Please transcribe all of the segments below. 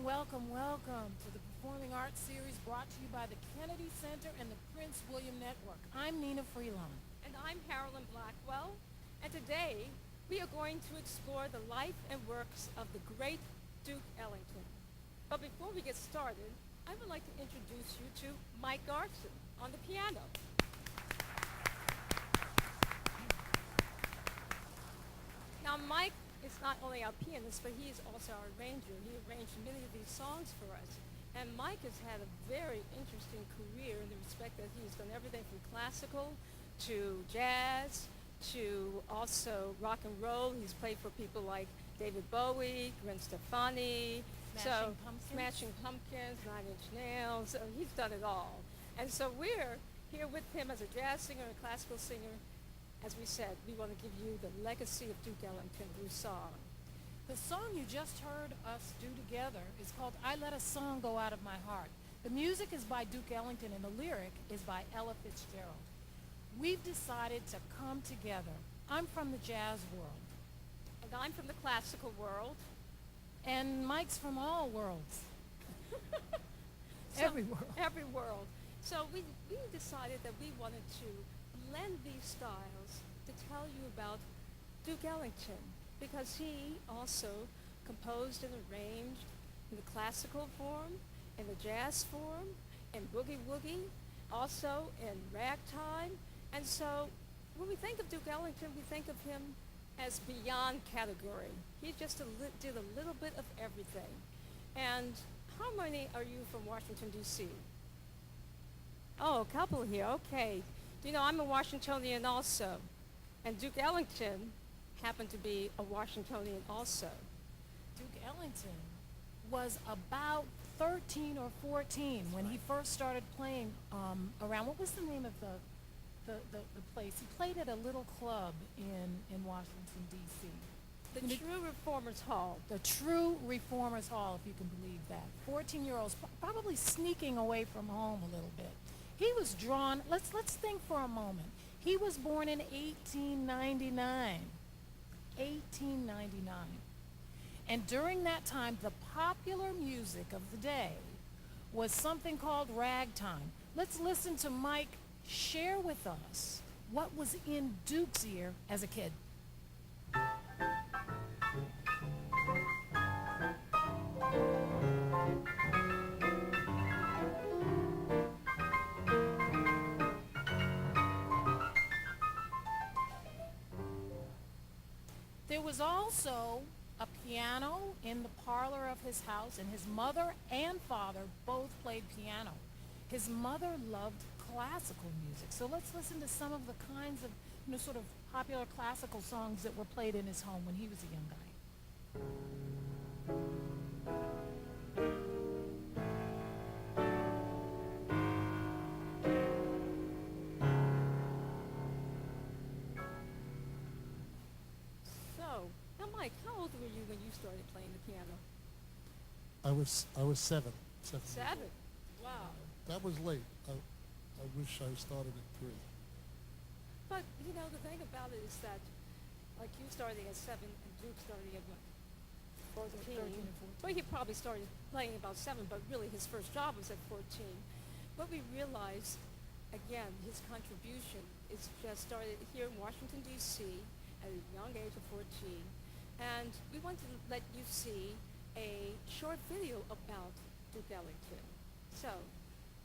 Welcome to the Performing Arts Series brought to you by the Kennedy Center and the Prince William Network. I'm Nnenna Freelon. And I'm Harolyn Blackwell. And today we are going to explore the life and works of the great Duke Ellington. But before we get started, I would like to introduce you to Mike Garson on the piano. Now, Mike is not only our pianist, but he is also our arranger. He arranged many of these songs for us. And Mike has had a very interesting career in the respect that he's done everything from classical to jazz to also rock and roll. He's played for people like David Bowie, Gwen Stefani, Smashing Pumpkins, Nine Inch Nails. So he's done it all. And so we're here with him as a jazz singer and classical singer. As we said, we want to give you the legacy of Duke Ellington through song. The song you just heard us do together is called I Let a Song Go Out of My Heart. The music is by Duke Ellington and the lyric is by Ella Fitzgerald. We've decided to come together. I'm from the jazz world. And I'm from the classical world. And Mike's from all worlds. Every world. Every world. So we decided that we wanted to blend these styles to tell you about Duke Ellington, because he also composed and arranged in the classical form, in the jazz form, in boogie-woogie, also in ragtime. And so when we think of Duke Ellington, we think of him as beyond category. He just did a little bit of everything. And how many are you from Washington, D.C.? Oh, a couple here, okay. You know, I'm a Washingtonian also, and Duke Ellington happened to be a Washingtonian also. Duke Ellington was about 13 or 14 when he first started playing around, what was the name of the place? He played at a little club in Washington, D.C. The True Reformers Hall. The True Reformers Hall, if you can believe that. 14-year-olds probably sneaking away from home a little bit. He was drawn, let's think for a moment. He was born in 1899. 1899. And during that time, the popular music of the day was something called ragtime. Let's listen to Mike share with us what was in Duke's ear as a kid. There was also a piano in the parlor of his house, and his mother and father both played piano. His mother loved classical music. So let's listen to some of the kinds of, sort of popular classical songs that were played in his home when he was a young guy. Mike, how old were you when you started playing the piano? I was 7. 7. 7? Wow. That was late. I wish I started at 3. But, you know, the thing about it is that, like you starting at 7 and Duke starting at what? 14. 13 and 14. Well, he probably started playing about 7, but really his first job was at 14. But we realized, again, his contribution is just started here in Washington, D.C. at a young age of 14. And we want to let you see a short video about Duke Ellington. So,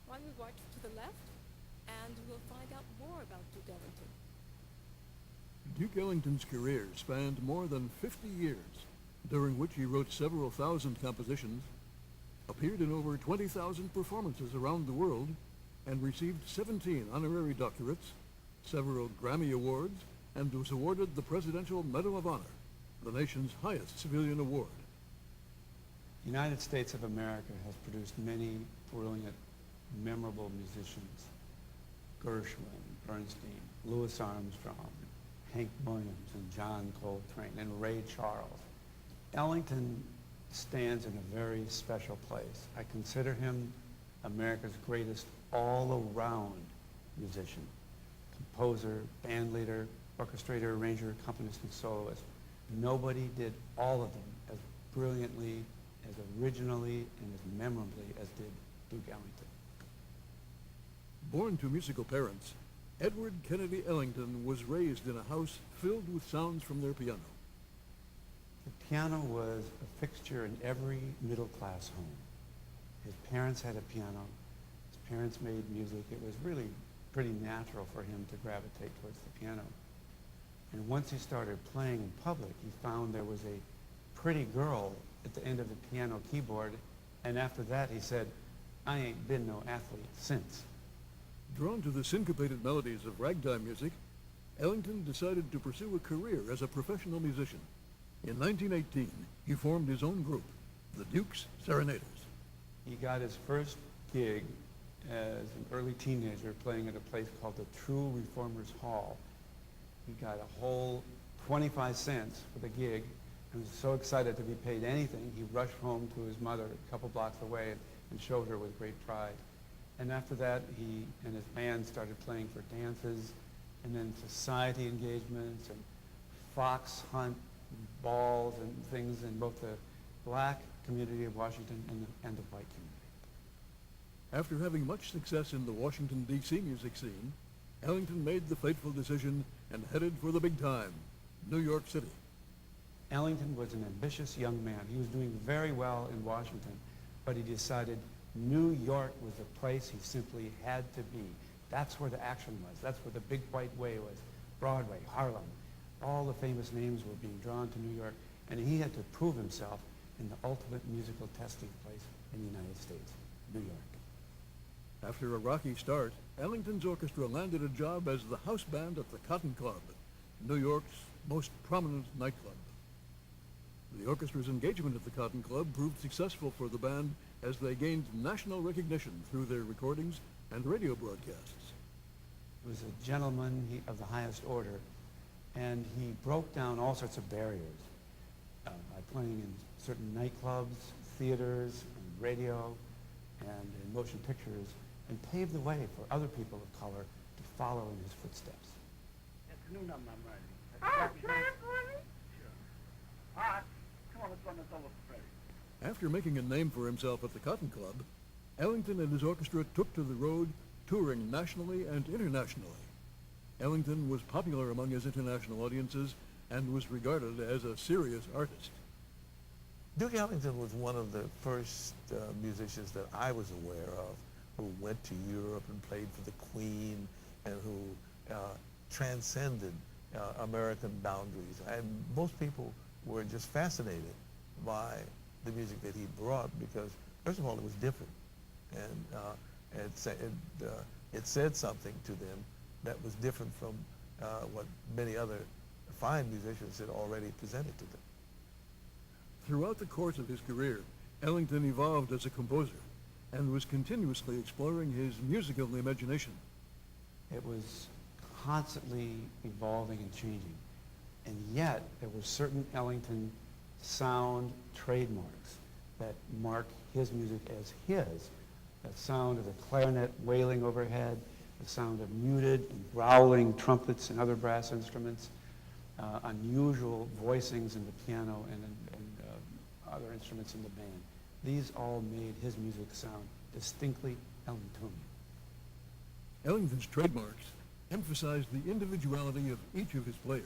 why don't we watch to the left, and we'll find out more about Duke Ellington. Duke Ellington's career spanned more than 50 years, during which he wrote several thousand compositions, appeared in over 20,000 performances around the world, and received 17 honorary doctorates, several Grammy Awards, and was awarded the Presidential Medal of Honor, the nation's highest civilian award. The United States of America has produced many brilliant, memorable musicians. Gershwin, Bernstein, Louis Armstrong, Hank Williams, and John Coltrane, and Ray Charles. Ellington stands in a very special place. I consider him America's greatest all-around musician, composer, band leader, orchestrator, arranger, accompanist, and soloist. Nobody did all of them as brilliantly as originally and as memorably as did Duke Ellington. Born to musical parents, Edward Kennedy Ellington was raised in a house filled with sounds from their piano. The piano was a fixture in every middle-class home. His parents had a piano. His parents made music. It was really pretty natural for him to gravitate towards the piano. And once he started playing in public, he found there was a pretty girl at the end of the piano keyboard, and after that he said, "I ain't been no athlete since." Drawn to the syncopated melodies of ragtime music, Ellington decided to pursue a career as a professional musician. In 1918, he formed his own group, the Duke's Serenaders. He got his first gig as an early teenager playing at a place called the True Reformers Hall. He got a whole 25 cents for the gig and was so excited to be paid anything, he rushed home to his mother a couple blocks away and showed her with great pride. And after that, he and his band started playing for dances and then society engagements and fox hunt balls and things in both the black community of Washington and the white community. After having much success in the Washington, D.C. music scene, Ellington made the fateful decision and headed for the big time, New York City. Ellington was an ambitious young man. He was doing very well in Washington, but he decided New York was the place he simply had to be. That's where the action was. That's where the big white way was. Broadway, Harlem. All the famous names were being drawn to New York, and he had to prove himself in the ultimate musical testing place in the United States, New York. After a rocky start, Ellington's orchestra landed a job as the house band at the Cotton Club, New York's most prominent nightclub. The orchestra's engagement at the Cotton Club proved successful for the band as they gained national recognition through their recordings and radio broadcasts. He was a gentleman of the highest order, and he broke down all sorts of barriers by playing in certain nightclubs, theaters, and radio, and in motion pictures, and paved the way for other people of color to follow in his footsteps. Afternoon, I'm Marty. Oh, can I have one? Sure. All right. Come on, let's run this over for Freddie. After making a name for himself at the Cotton Club, Ellington and his orchestra took to the road, touring nationally and internationally. Ellington was popular among his international audiences and was regarded as a serious artist. Duke Ellington was one of the first musicians that I was aware of who went to Europe and played for the Queen and who transcended American boundaries. And most people were just fascinated by the music that he brought because, first of all, it was different. And it said something to them that was different from what many other fine musicians had already presented to them. Throughout the course of his career, Ellington evolved as a composer and was continuously exploring his musical imagination. It was constantly evolving and changing. And yet, there were certain Ellington sound trademarks that mark his music as his. The sound of the clarinet wailing overhead, the sound of muted and growling trumpets and other brass instruments, unusual voicings in the piano and other instruments in the band. These all made his music sound distinctly Ellingtonian. Ellington's trademarks emphasized the individuality of each of his players.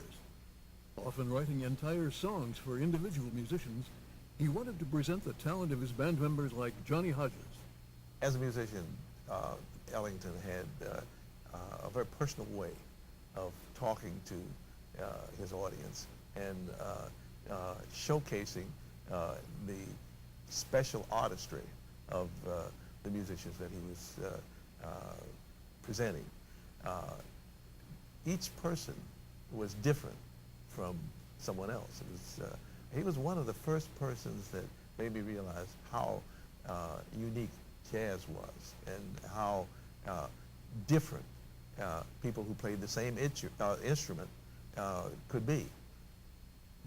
Often writing entire songs for individual musicians, he wanted to present the talent of his band members like Johnny Hodges. As a musician, Ellington had a very personal way of talking to his audience and showcasing the special artistry of the musicians that he was presenting. Each person was different from someone else. He was one of the first persons that made me realize how unique jazz was and how different people who played the same instrument could be.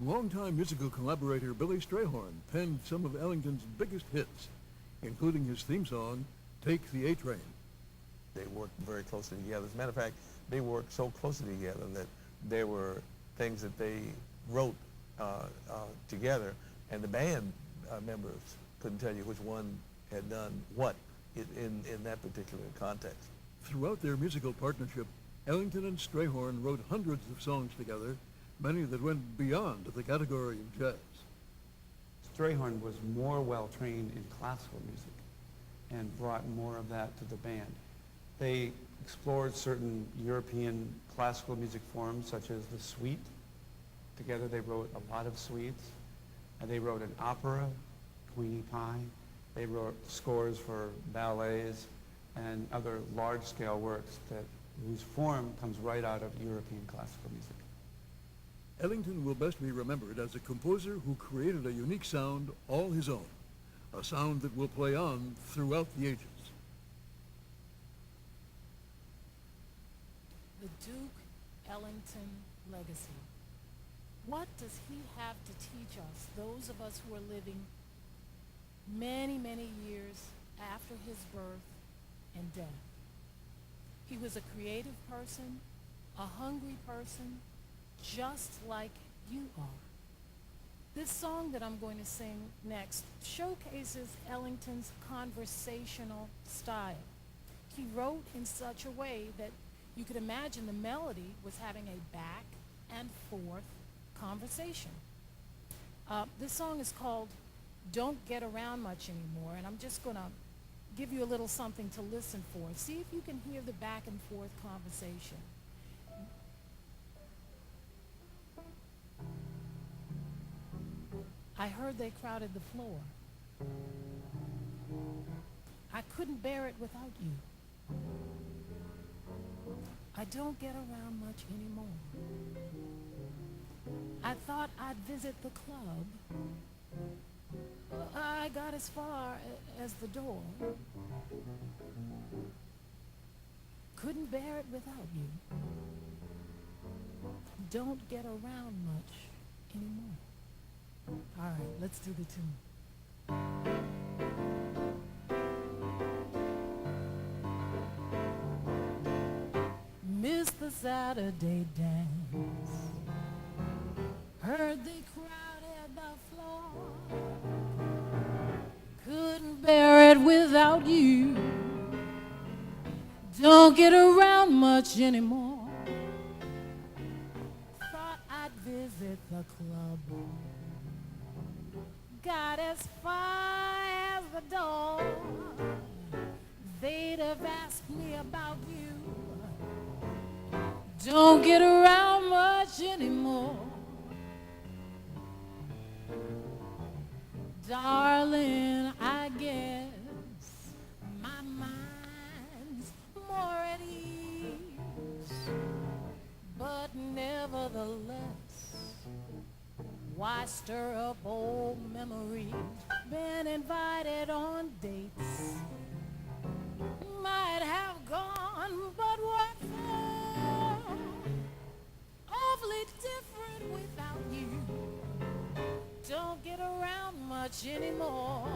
Longtime musical collaborator Billy Strayhorn penned some of Ellington's biggest hits, including his theme song, Take the A-Train. They worked very closely together. As a matter of fact, they worked so closely together that there were things that they wrote together, and the band our members couldn't tell you which one had done what in that particular context. Throughout their musical partnership, Ellington and Strayhorn wrote hundreds of songs together, many that went beyond the category of jazz. Strayhorn was more well-trained in classical music and brought more of that to the band. They explored certain European classical music forms, such as the suite. Together they wrote a lot of suites. And they wrote an opera, Queenie Pie. They wrote scores for ballets and other large-scale works whose form comes right out of European classical music. Ellington will best be remembered as a composer who created a unique sound all his own, a sound that will play on throughout the ages. The Duke Ellington legacy. What does he have to teach us, those of us who are living many, many years after his birth and death? He was a creative person, a hungry person, just like you are. This song that I'm going to sing next showcases Ellington's conversational style. He wrote in such a way that you could imagine the melody was having a back and forth conversation. This song is called Don't Get Around Much Anymore, and I'm just going to give you a little something to listen for. See if you can hear the back and forth conversation. I heard they crowded the floor. I couldn't bear it without you. I don't get around much anymore. I thought I'd visit the club. I got as far as the door. Couldn't bear it without you. Don't get around much anymore. All right, let's do the tune. Missed the Saturday dance. Heard they crowded the floor. Couldn't bear it without you. Don't get around much anymore. Thought I'd visit the club. Got as far as the door. They'd have asked me about you. Don't get around much anymore. Darling, I guess my mind's more at ease. But nevertheless, why stir up old memories? Been invited on dates. Might have gone, but what for? Awfully different without you. Don't get around much anymore.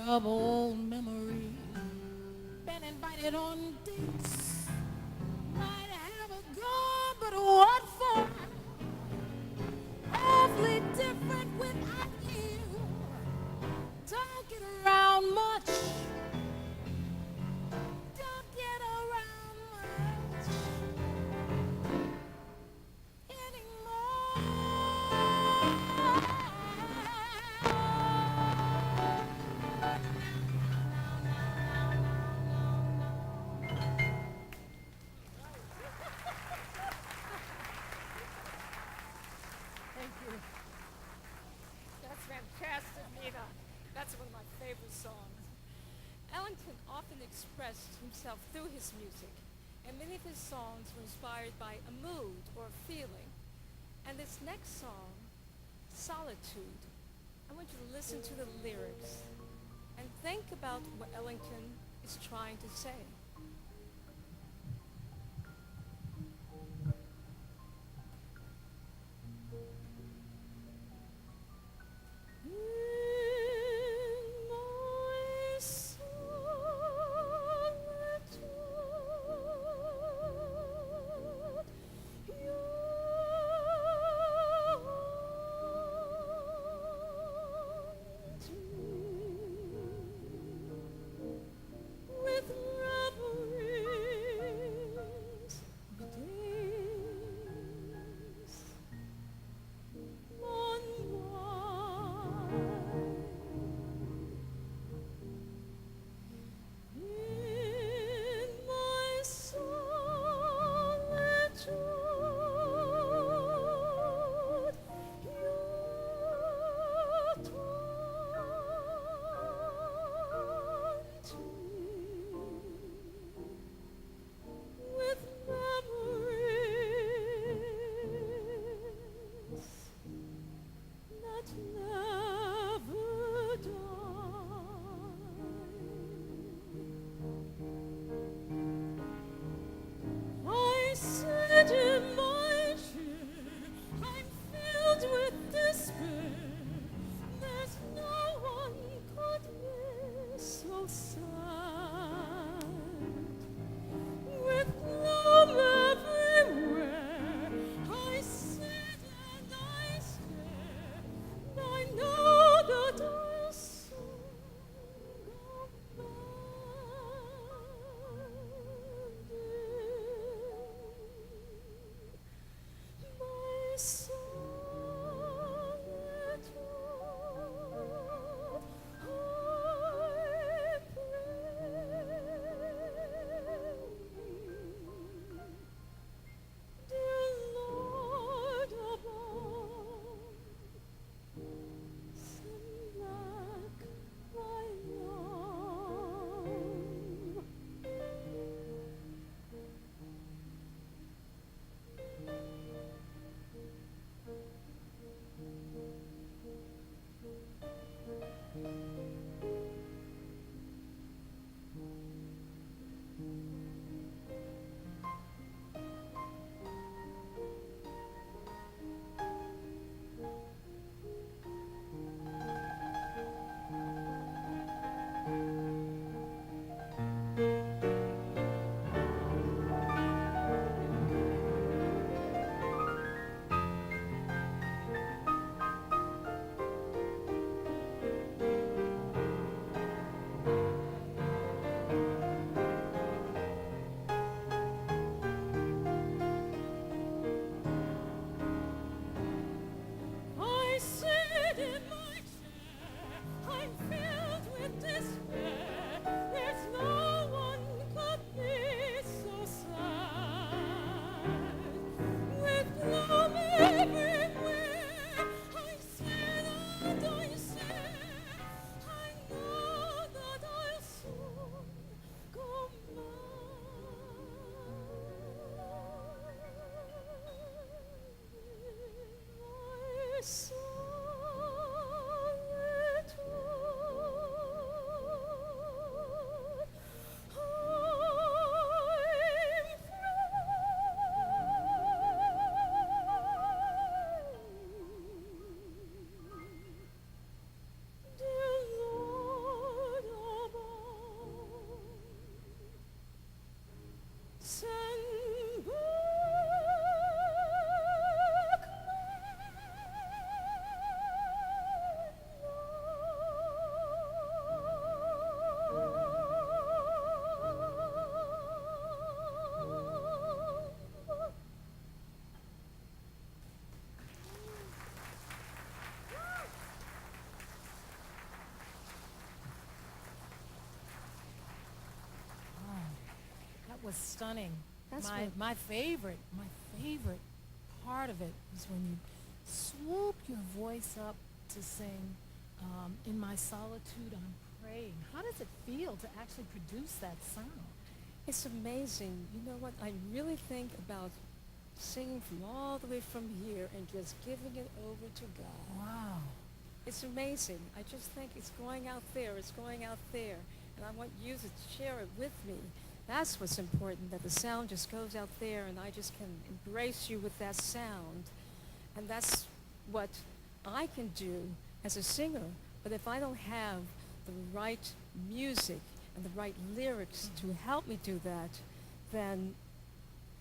Of old memories, been invited on dates, might have a gone, but what for? Awfully different without you. Don't get around much. Don't get around much anymore. Thank you. That's fantastic, Nina. That's one of my favorite songs. Ellington often expressed himself through his music, and many of his songs were inspired by a mood or a feeling. And this next song, Solitude, I want you to listen to the lyrics and think about what Ellington is trying to say. In my solitude, you haunt me with reveries days gone by. In my solitude, you taunt me with memories that never die. I sit in my chair, I'm filled with despair. There's no one could be so sad. With gloom everywhere, I sit and I stare. I know that I'll soon go mad. My solitude, I pray. Dear Lord above, send back my love. I sit in my chair, I'm filled with despair. There's no one could be so sad. With gloom everywhere, I sit and I stare. I know that I'll soon go mad. My solitude, dear Lord above, send back That was stunning. That's My favorite part of it is when you swoop your voice up to sing in my solitude I'm praying. How does it feel to actually produce that sound? It's amazing. You know what? I really think about singing from all the way from here and just giving it over to God. Wow. It's amazing. I just think it's going out there. It's going out there. And I want you to share it with me. That's what's important, that the sound just goes out there and I just can embrace you with that sound. And that's what I can do as a singer. But if I don't have the right music and the right lyrics to help me do that, then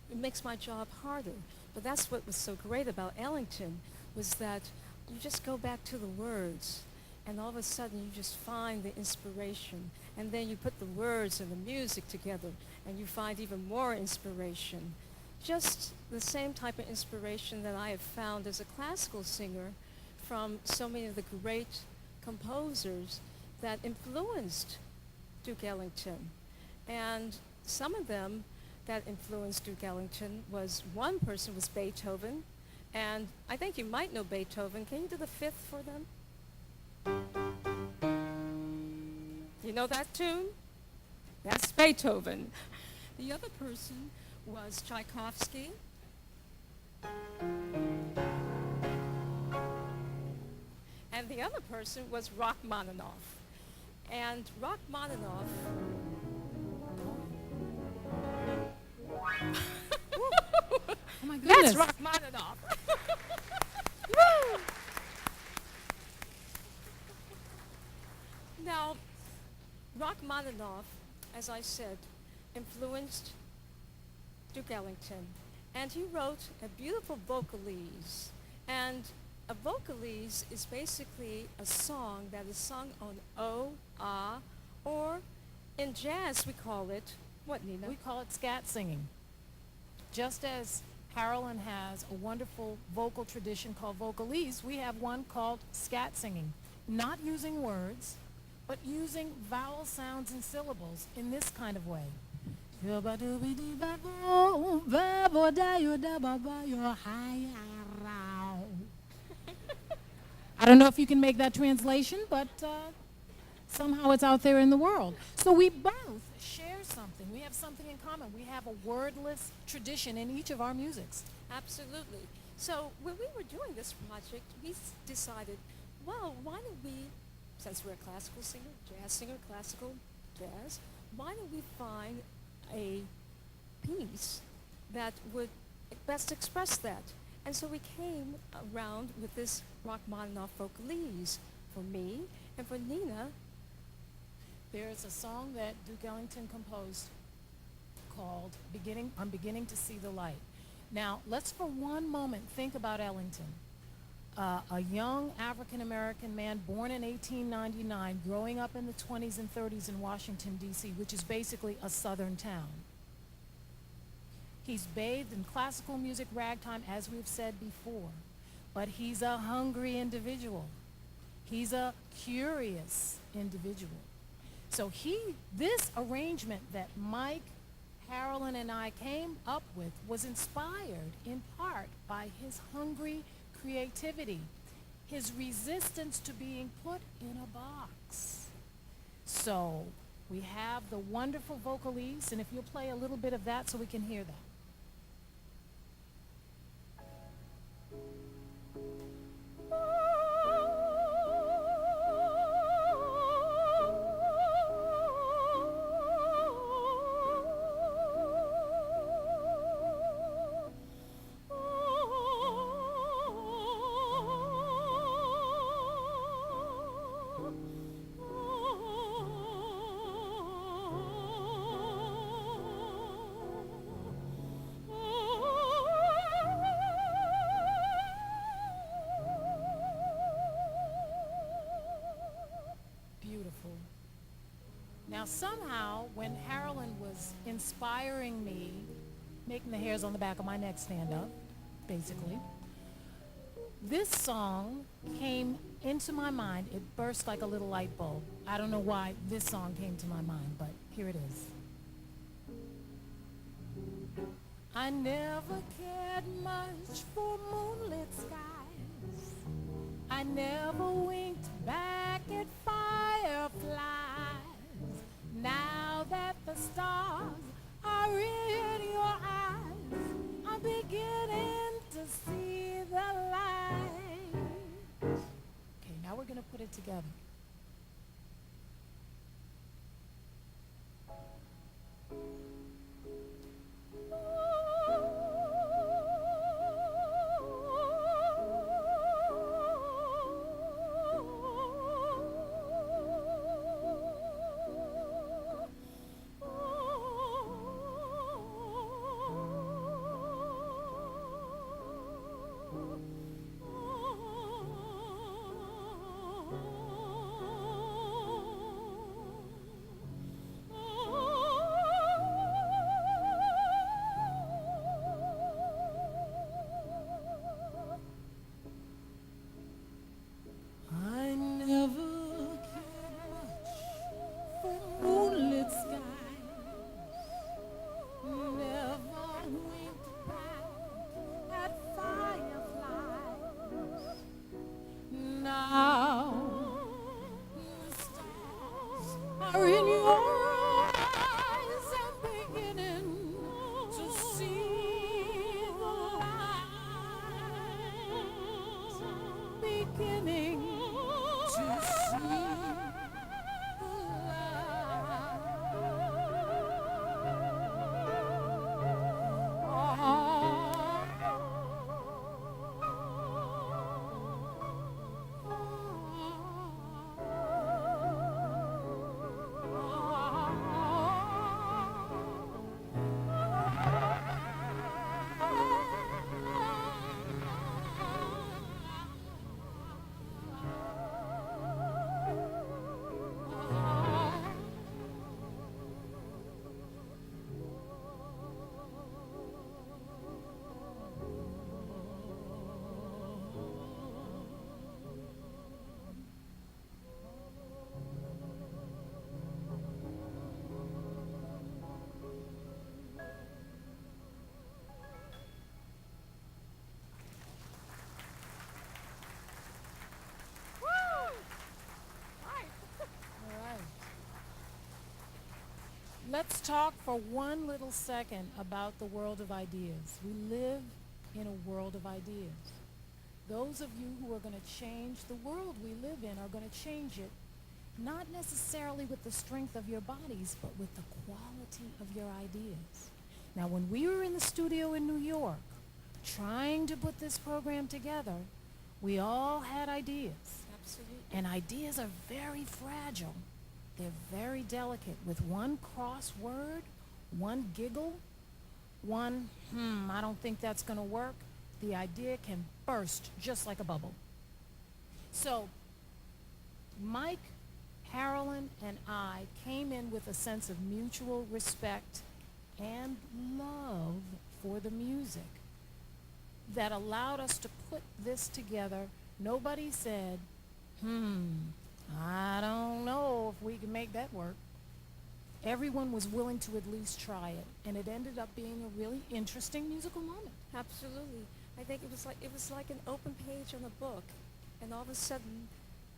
it makes my job harder. But that's what was so great about Ellington, was that you just go back to the words and all of a sudden you just find the inspiration. And then you put the words and the music together and you find even more inspiration. Just the same type of inspiration that I have found as a classical singer from so many of the great composers that influenced Duke Ellington. And some of them that influenced Duke Ellington was, one person was Beethoven, and I think you might know Beethoven. Can you do the fifth for them? You know that tune? That's Beethoven. The other person was Tchaikovsky. And the other person was Rachmaninoff. And Rachmaninoff... Oh my goodness. That's Rachmaninoff. Woo! Now, Rachmaninoff, as I said, influenced Duke Ellington. And he wrote a beautiful vocalese. And a vocalese is basically a song that is sung on O, ah, or in jazz we call it, what, Nnenna? We call it scat singing. Just as Harolyn has a wonderful vocal tradition called vocalese, we have one called scat singing. Not using words, but using vowel sounds and syllables in this kind of way. I don't know if you can make that translation, but somehow it's out there in the world. So we both share something. We have something in common. We have a wordless tradition in each of our musics. Absolutely. So when we were doing this project, we decided, well, why don't we, since we're a classical singer, jazz singer, classical, jazz, why don't we find a piece that would best express that? And so we came around with this Rachmaninoff vocalese for me and for Nnenna. There's a song that Duke Ellington composed called I'm Beginning to See the Light. Now, let's for one moment think about Ellington. A young African-American man born in 1899, growing up in the 20s and 30s in Washington, D.C., which is basically a southern town. He's bathed in classical music, ragtime, as we've said before, but he's a hungry individual. He's a curious individual. So this arrangement that Mike, Harolyn, and I came up with was inspired in part by his hungry creativity, his resistance to being put in a box. So we have the wonderful vocalese, and if you'll play a little bit of that so we can hear that. Now somehow, when Harolyn was inspiring me, making the hairs on the back of my neck stand up, basically, this song came into my mind. It burst like a little light bulb. I don't know why this song came to my mind, but here it is. I never cared much for moonlit skies never winked back at fireflies. Now that the stars are in your eyes, I'm beginning to see the light. Okay, now we're going to put it together. I never cared much for moonlit skies, never winked back at fireflies. Now the stars are in your eyes, I'm beginning to see the light, beginning to see the Let's talk for one little second about the world of ideas. We live in a world of ideas. Those of you who are going to change the world we live in are going to change it, not necessarily with the strength of your bodies, but with the quality of your ideas. Now, when we were in the studio in New York, trying to put this program together, we all had ideas. Absolutely. And ideas are very fragile. They're very delicate. With one cross word, one giggle, one, I don't think that's going to work, the idea can burst just like a bubble. So Mike, Harolyn, and I came in with a sense of mutual respect and love for the music that allowed us to put this together. Nobody said, I don't know if we can make that work. Everyone was willing to at least try it, and it ended up being a really interesting musical moment. Absolutely. I think it was like an open page on a book, and all of a sudden,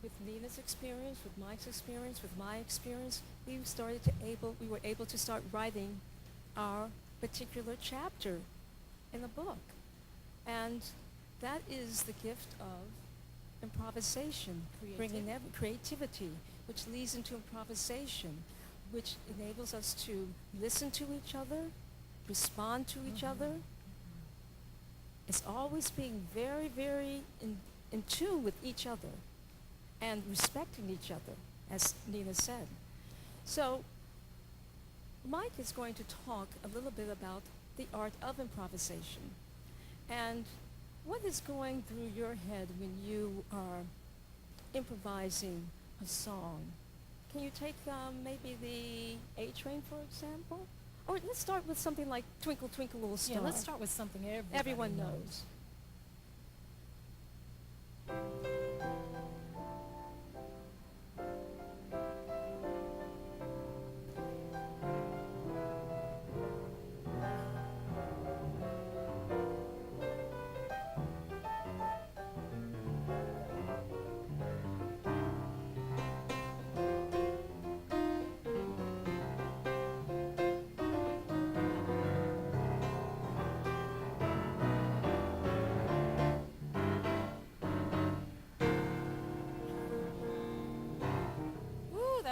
with Nnenna's experience, with Mike's experience, with my experience, we were able to start writing our particular chapter in a book, and that is the gift of improvisation, bringing creativity, which leads into improvisation, which enables us to listen to each other, respond to each other. It's always being very, very in tune with each other and respecting each other, as Nnenna said. So Mike is going to talk a little bit about the art of improvisation. And what is going through your head when you are improvising a song? Can you take maybe the A Train, for example? Or let's start with something like Twinkle, Twinkle, Little Star. Yeah, let's start with something everyone knows.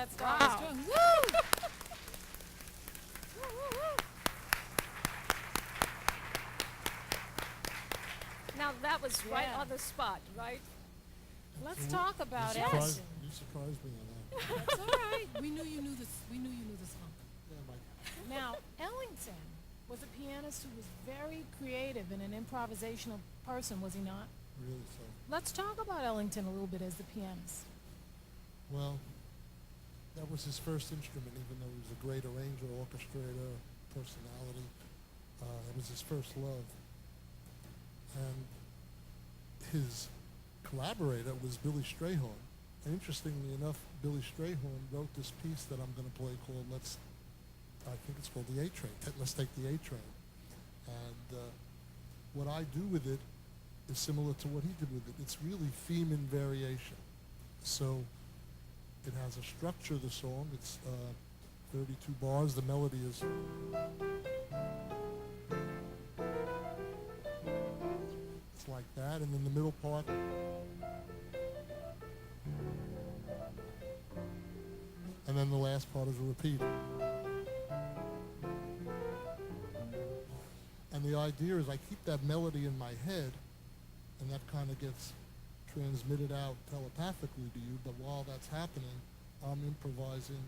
that star Wow. is doing. Woo! Now that was right Yeah. on the spot, right? Let's talk about You it. surprised, you surprised me on that. That's all right. We knew you knew this. We knew you knew the song. Yeah, Mike. Now, Ellington was a pianist who was very creative and an improvisational person, was he not? Really so. Let's talk about Ellington a little bit as the pianist. Well, that was his first instrument, even though he was a great arranger, orchestrator, personality. It was his first love. And his collaborator was Billy Strayhorn. And interestingly enough, Billy Strayhorn wrote this piece that I'm going to play called I think it's called the A Train. Let's Take the A Train. And what I do with it is similar to what he did with it. It's really theme and variation. So it has a structure, the song. It's 32 bars. The melody is... It's like that. And then the middle part... And then the last part is a repeat. And the idea is I keep that melody in my head, and that kind of gets transmitted out telepathically to you, but while that's happening, I'm improvising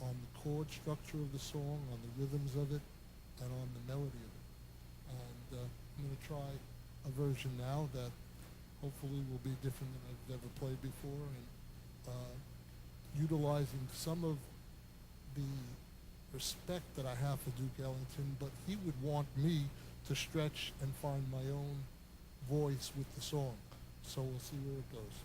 on the chord structure of the song, on the rhythms of it, and on the melody of it. And I'm going to try a version now that hopefully will be different than I've ever played before, and utilizing some of the respect that I have for Duke Ellington, but he would want me to stretch and find my own voice with the song. So we'll see where it goes.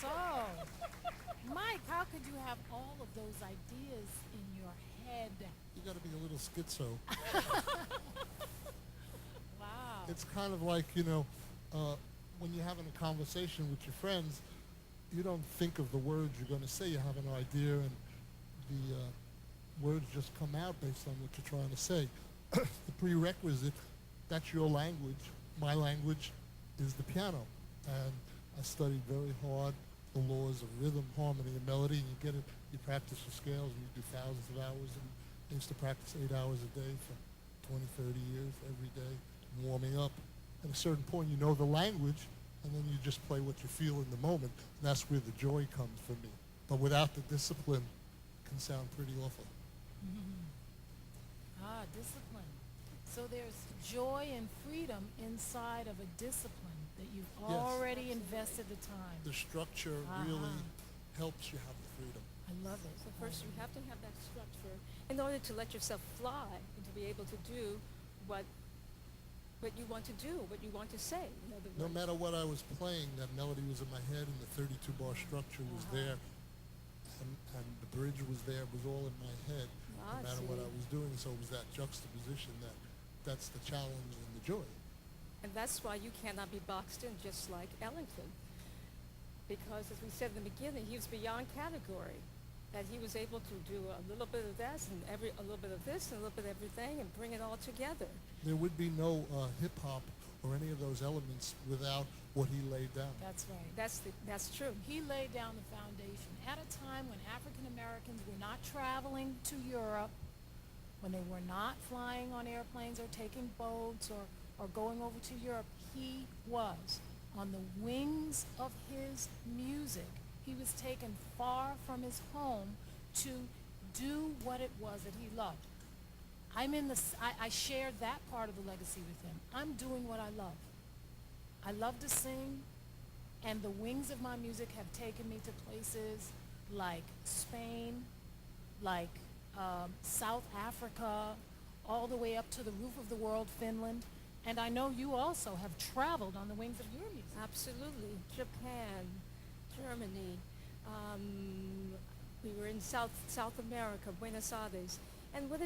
So, Mike, how could you have all of those ideas in your head? You got to be a little schizo. Wow. It's kind of like, when you're having a conversation with your friends, you don't think of the words you're going to say. You have an idea, and the words just come out based on what you're trying to say. The prerequisite, that's your language. My language is the piano. And I studied very hard the laws of rhythm, harmony, and melody. And you get it, you practice the scales, and you do thousands of hours. And I used to practice 8 hours a day for 20, 30 years, every day, warming up. At a certain point, you know the language, and then you just play what you feel in the moment, and that's where the joy comes for me. But without the discipline, it can sound pretty awful. Discipline. So there's joy and freedom inside of a discipline that you've Yes. already invested the time. The structure really helps you have the freedom. I love it. So first you have to have that structure in order to let yourself fly and to be able to do what you want to do, what you want to say. In other No words. matter what I was playing, that melody was in my head, and the 32-bar structure was there, and the bridge was there. It was all in my head, Ah, no matter what see. I was doing. So it was that juxtaposition that's the challenge and the joy. And that's why you cannot be boxed in just like Ellington. Because as we said in the beginning, he was beyond category. That he was able to do a little bit of this and a little bit of this and a little bit of everything and bring it all together. There would be no hip-hop or any of those elements without what he laid down. That's right. That's true. He laid down the foundation at a time when African Americans were not traveling to Europe, when they were not flying on airplanes or taking boats or going over to Europe. He was on the wings of his music. He was taken far from his home to do what it was that he loved. I shared that part of the legacy with him. I'm doing what I love. I love to sing, and the wings of my music have taken me to places like Spain, like South Africa, all the way up to the roof of the world, Finland. And I know you also have traveled on the wings of your music. Absolutely. Japan, Germany. We were in South America, Buenos Aires. And what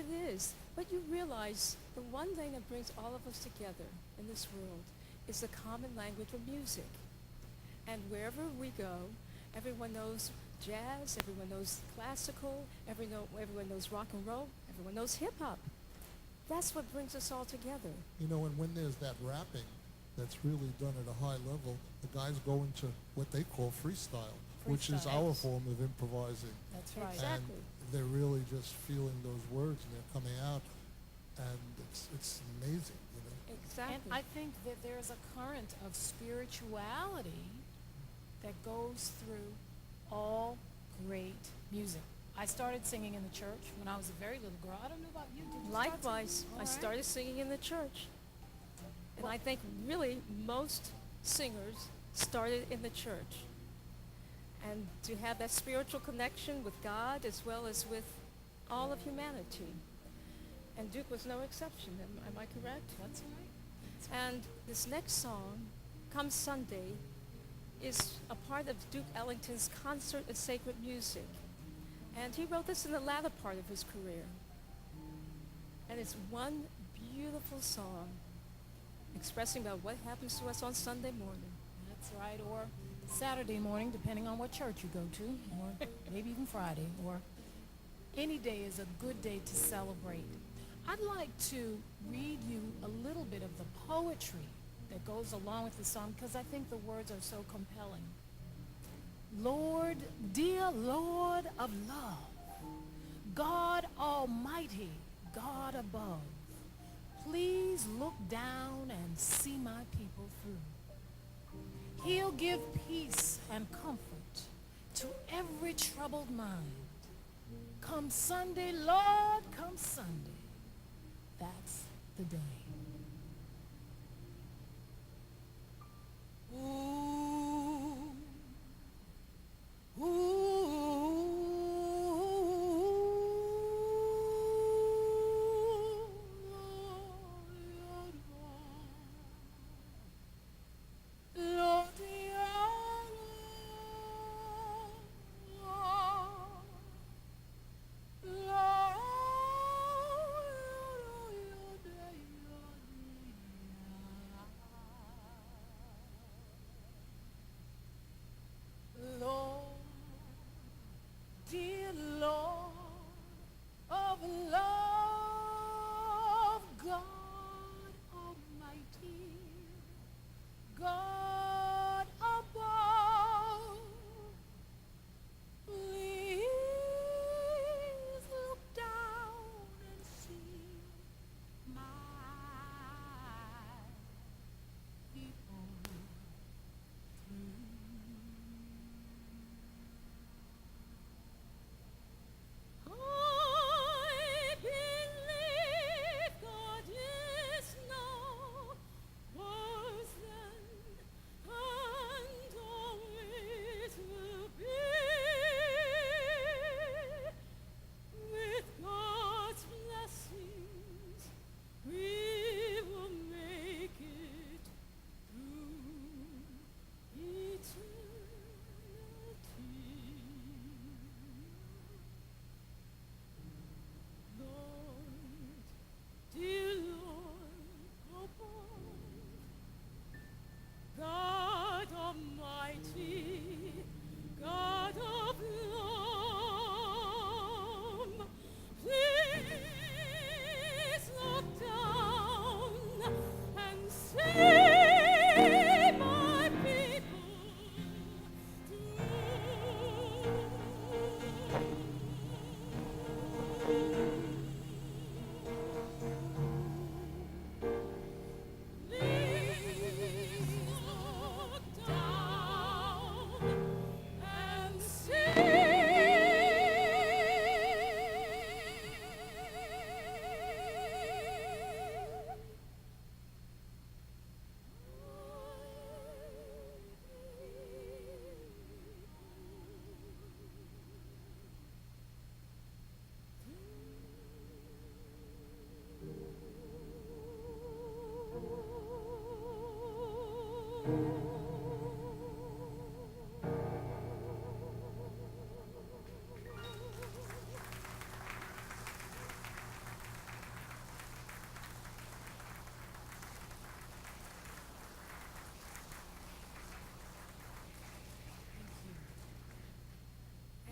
you realize, the one thing that brings all of us together in this world is the common language of music. And wherever we go, everyone knows jazz, everyone knows classical, everyone knows rock and roll, everyone knows hip-hop. That's what brings us all together. You know, and when there's that rapping that's really done at a high level, the guys go into what they call freestyle, which is our Freestyle. form of improvising. That's right. Exactly. And they're really just feeling those words, and they're coming out, and it's amazing, you know. Exactly. And I think that there's a current of spirituality that goes through all great music. I started singing in the church when I was a very little girl. I don't know about you. Did you start Likewise, singing? All I right. started singing in the church. And I think really most singers started in the church. And to have that spiritual connection with God as well as with all of humanity. And Duke was no exception, am I correct? That's right. And this next song, Come Sunday, is a part of Duke Ellington's Concert of Sacred Music. And he wrote this in the latter part of his career. And it's one beautiful song expressing about what happens to us on Sunday morning. That's right. Or Saturday morning, depending on what church you go to, or maybe even Friday, or any day is a good day to celebrate. I'd like to read you a little bit of the poetry that goes along with the song because I think the words are so compelling. Lord, dear Lord of love, God Almighty, God above, please look down and see my people through. He'll give peace and comfort to every troubled mind. Come Sunday, Lord, come Sunday. That's the day. Ooh,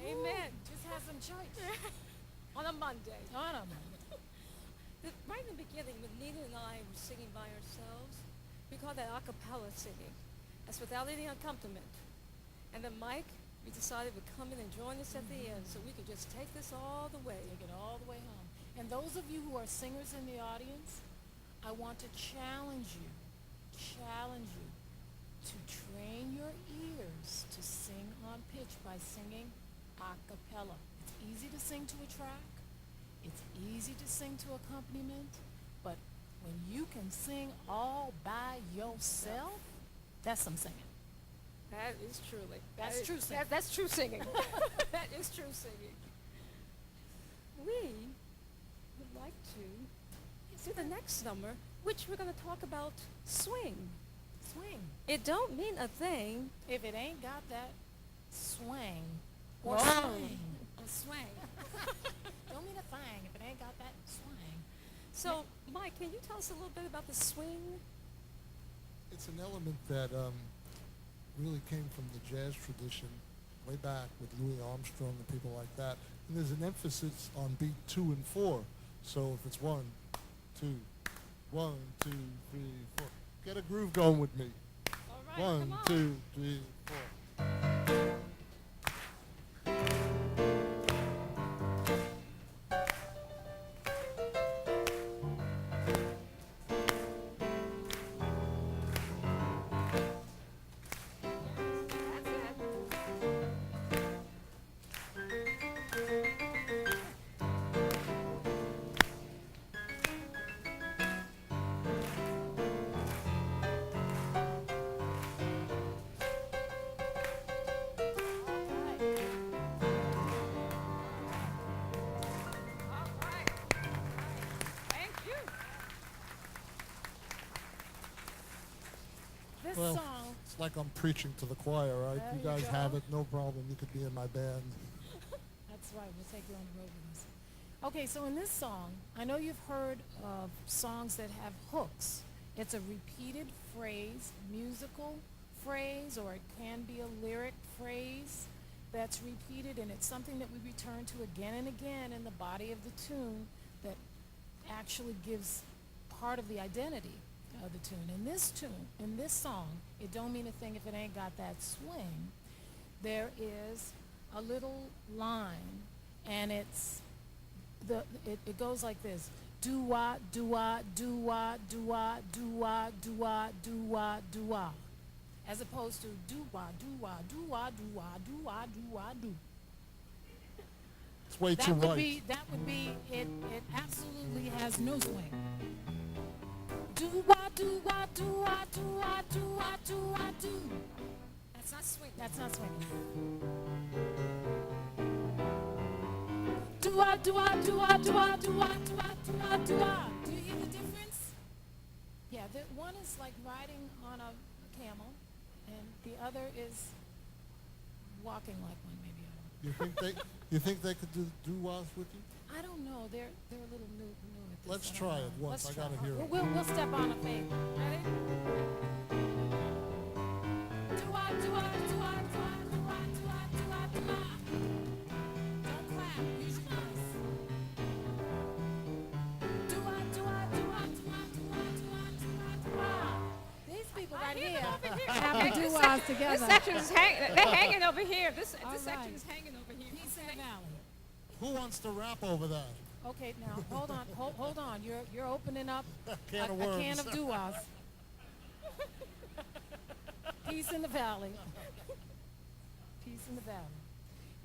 Amen. Just had some church. On a Monday. I don't know. Right in the beginning, when Nnenna and I were singing by ourselves, we called that a cappella singing. That's without any accompaniment. And then Mike, we decided would come in and join us at the end so we could just take this all the way. Take it all the way home. And those of you who are singers in the audience, I want to challenge you to train your ears to sing on pitch by singing a cappella. It's easy to sing to a track. It's easy to sing to accompaniment. But when you can sing all by yourself, that's some singing. That is truly. That's true singing. That's true singing. That is true singing. We would like to do the next number, which we're going to talk about swing. Swing. It don't mean a thing. If it ain't got that swang or Whoa. swing. A swing. Don't mean a thing if it ain't got that swang. So, Mike, can you tell us a little bit about the swing? It's an element that really came from the jazz tradition way back with Louis Armstrong and people like that. And there's an emphasis on beat 2 and 4. So if it's 1, 2, 1, 2, 3, 4. Get a groove going with me. All right, 1, come on. 2, 3, 4. That's it. All right. Thank you. This Well, song, it's like I'm preaching to the choir, right? There You you guys go. have it, no problem. You could be in my band. that's right, we'll take you on the road with us. Okay, so in this song, I know you've heard of songs that have hooks. It's a repeated phrase, musical phrase, or it can be a lyric phrase that's repeated, and it's something that we return to again and again in the body of the tune that actually gives part of the identity of the tune. In this tune, in this song, it don't mean a thing if it ain't got that swing. There is a little line, and it goes like this: do wah, do wah, do wah, do wah, do wah, do wah, do wah, do wah, as opposed to do wah, do wah, do wah, do wah, do wah, do wah, do. It's way too white. That would be it. It absolutely has no swing. Do wah, do wah, do wah, do wah, do wah, do wah, do. That's not swing. That's not swinging. Do wah, do wah, do wah, do wah, do wah, do wah, do wah, do wah. Do you hear the difference? Yeah, the one is like riding on a camel, and the other is walking like one. Maybe You think they could do doo-wahs with you? I don't know. They're a little new at this. Let's I don't try know. it once. Let's I gotta try. hear it. We'll step on a faith. Ready? Do wah, do wah, do wah, do wah, do wah, do wah, do wah, do wah. Don't clap. Use your eyes. Do wah, do wah, do wah, do wah, do wah, do wah, do wah, do wah. These people right here have to do wahs This together. section is they're hanging over here. This All section right. is hanging over here. Peace in the valley. Who wants to rap over that? Okay, now hold on, hold on. You're opening up Can of a worms. can of doo-wahs. Peace in the valley. Peace in the valley.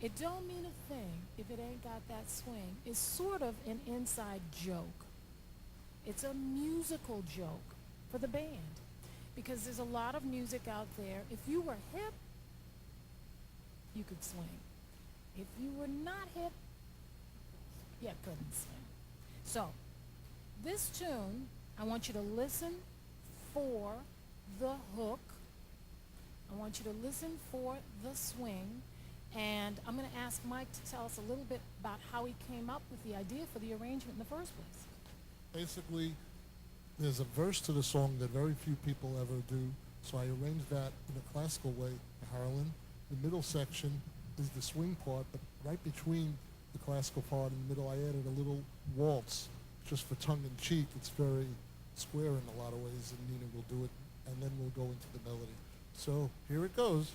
It don't mean a thing if it ain't got that swing. It's sort of an inside joke. It's a musical joke for the band because there's a lot of music out there. If you were hip, you could swing. If you were not hip, you couldn't swing. So, this tune, I want you to listen for the hook I want you to listen for the swing. And I'm going to ask Mike to tell us a little bit about how he came up with the idea for the arrangement in the first place. Basically, there's a verse to the song that very few people ever do, so I arranged that in a classical way for Harolyn. The middle section is the swing part, but right between the classical part and the middle, I added a little waltz just for tongue-in-cheek. It's very square in a lot of ways, and Nnenna will do it, and then we'll go into the melody. So here it goes.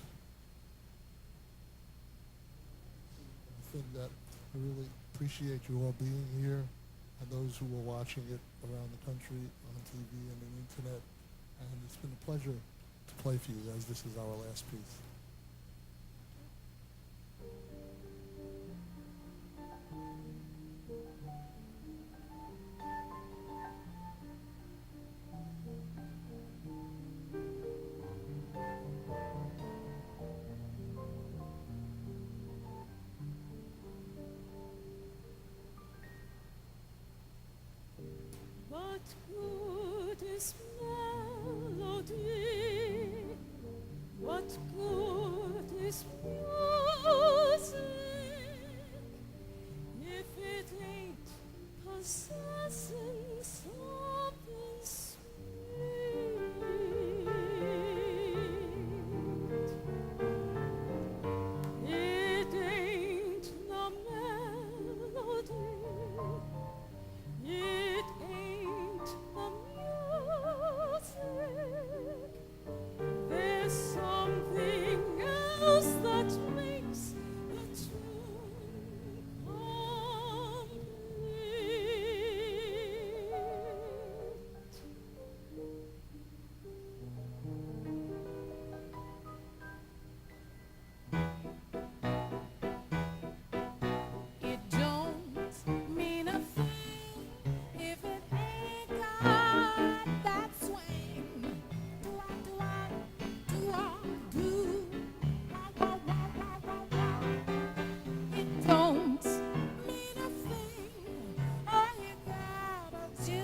I think that I really appreciate you all being here and those who are watching it around the country on TV and the internet. And it's been a pleasure to play for you guys. This is our last piece. What good is melody? What good is music if it ain't possessing something sweet? It ain't the melody. It ain't the music. There's something else that makes the tune complete. It don't mean a thing if it ain't got that swing. Do. Wah, wah, wah, wah, wah. It don't mean a thing. All you gotta do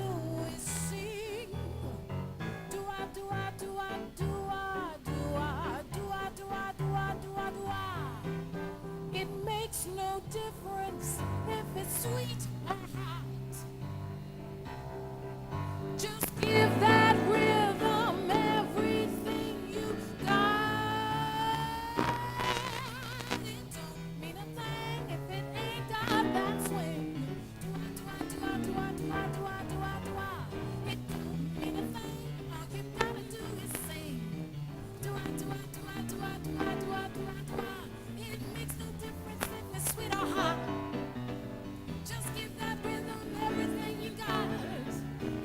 is sing. Do I, do I, do I, do I, do I, do I, do I, do I, do I, do I. It makes no difference if it's sweet or hot. Just give that rhythm everything you got. It don't mean a thing if it ain't got that swing. Do I, do I, do I, do I, do I, do I, do I, do I. It don't mean a thing. All you gotta do is sing. Do I, do I, do I, do I, do I, do I, do I, do I. It makes no difference if it's sweet or hot. Just give that rhythm everything you got.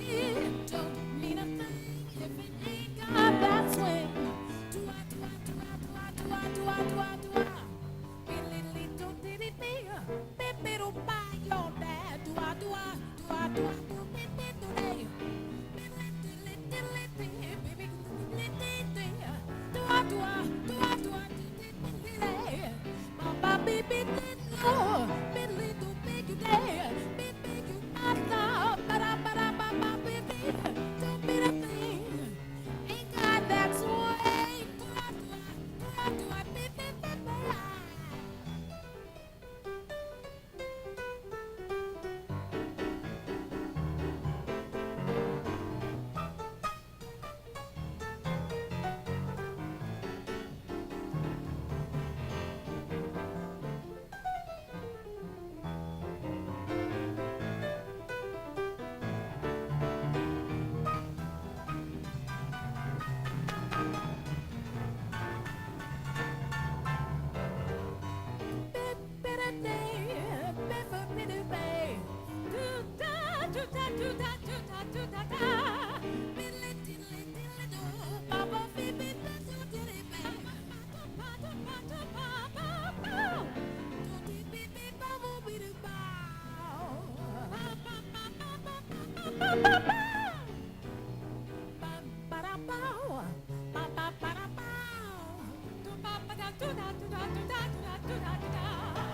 It don't mean a thing if it ain't got that swing. Do I, do I, do I, do I, do I, do I, do I, do I. Be-little-dee-dee-dee, be-be-do-by your dad. Do I, do I, do I, do I, do be-be-do-day. Be-little-dee-dee-dee, be-be-do-dee-dee-dee. Do I, do I, do I, do I, do-dee-dee-dee. Ba-ba-be-be-dee-do, be-little-big-you-day. Be-big-you-ba-da, ba-da-ba-da-ba-ba-be-be. Don't be the thing. Ain't got that swing. Do I, do I, do I, do I, be-be-be-be.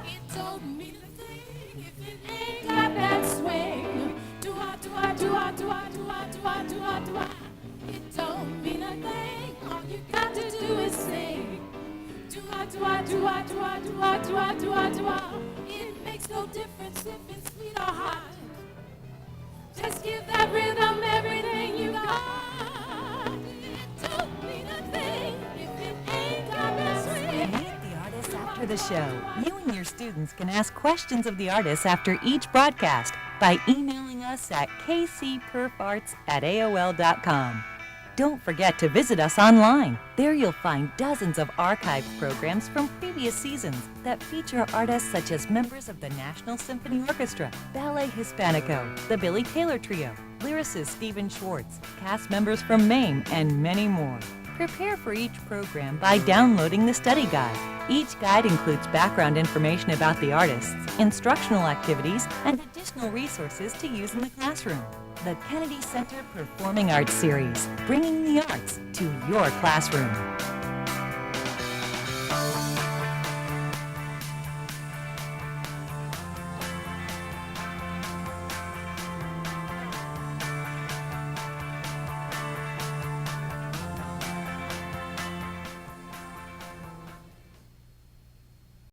It don't mean a thing if it ain't got that swing. Do I, do I, do I, do I, do I, do I, do I, do I. It don't mean a thing. All you got to do is sing. It makes no difference if it's sweet or hot. Just give that rhythm everything you got. It don't mean a thing if it ain't got that swing. Meet the artists after the show. You and your students can ask questions of the artists after each broadcast by emailing us at kcperfarts@aol.com. Don't forget to visit us online. There you'll find dozens of archived programs from previous seasons that feature artists such as members of the National Symphony Orchestra, Ballet Hispanico, the Billy Taylor Trio, lyricist Stephen Schwartz, cast members from MAME, and many more. Prepare for each program by downloading the study guide. Each guide includes background information about the artists, instructional activities, and additional resources to use in the classroom. The Kennedy Center Performing Arts Series, bringing the arts to your classroom.